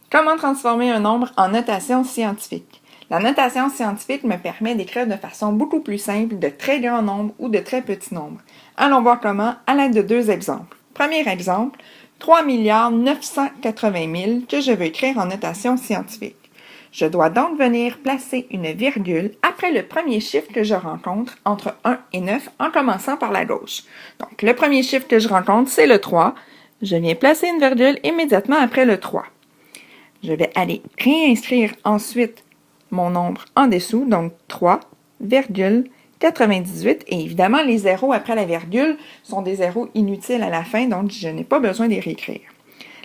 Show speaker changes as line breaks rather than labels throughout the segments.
Comment transformer un nombre en notation scientifique? La notation scientifique me permet d'écrire de façon beaucoup plus simple de très grands nombres ou de très petits nombres. Allons voir comment à l'aide de deux exemples. Premier exemple, 3 980 000 que je veux écrire en notation scientifique. Je dois donc venir placer une virgule après le premier chiffre que je rencontre entre 1 et 9 en commençant par la gauche. Donc, le premier chiffre que je rencontre, c'est le 3. Je viens placer une virgule immédiatement après le 3. Je vais aller réinscrire ensuite mon nombre en dessous, donc 3,98. Et évidemment, les zéros après la virgule sont des zéros inutiles à la fin, donc je n'ai pas besoin de les réécrire.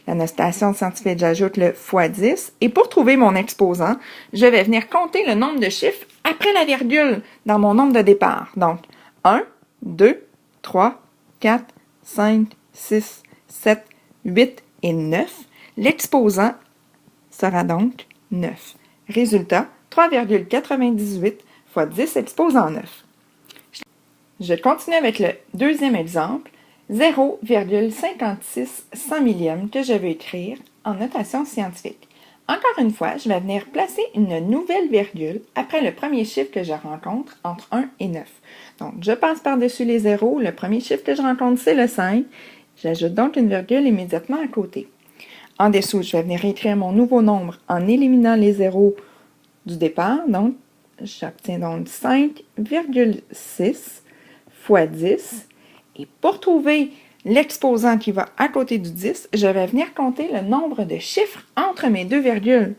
La notation scientifique, j'ajoute le x 10. Et pour trouver mon exposant, je vais venir compter le nombre de chiffres après la virgule dans mon nombre de départ. Donc, 1, 2, 3, 4, 5, 6, 7, 8 et 9. L'exposant sera donc 9. Résultat, 3,98 fois 10 exposant 9. Je continue avec le deuxième exemple, 0,56 100 millième que je vais écrire en notation scientifique. Encore une fois, je vais venir placer une nouvelle virgule après le premier chiffre que je rencontre entre 1 et 9. Donc, je passe par-dessus les zéros. Le premier chiffre que je rencontre, c'est le 5. J'ajoute donc une virgule immédiatement à côté. En dessous, je vais venir écrire mon nouveau nombre en éliminant les zéros du départ. Donc, j'obtiens donc 5,6 fois 10. Et pour trouver l'exposant qui va à côté du 10, je vais venir compter le nombre de chiffres entre mes deux virgules.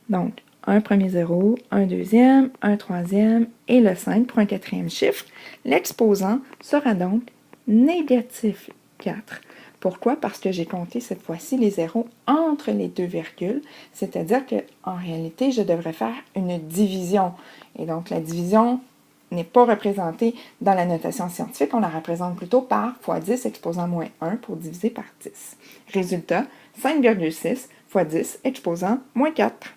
Donc, un premier zéro, un deuxième, un troisième et le 5 pour un quatrième chiffre. L'exposant sera donc négatif 4. Pourquoi? Parce que j'ai compté cette fois-ci les zéros entre les deux virgules, c'est-à-dire qu'en réalité, je devrais faire une division. Et donc, la division n'est pas représentée dans la notation scientifique, on la représente plutôt par x 10 exposant moins 1 pour diviser par 10. Résultat, 5,6 fois 10 exposant moins 4.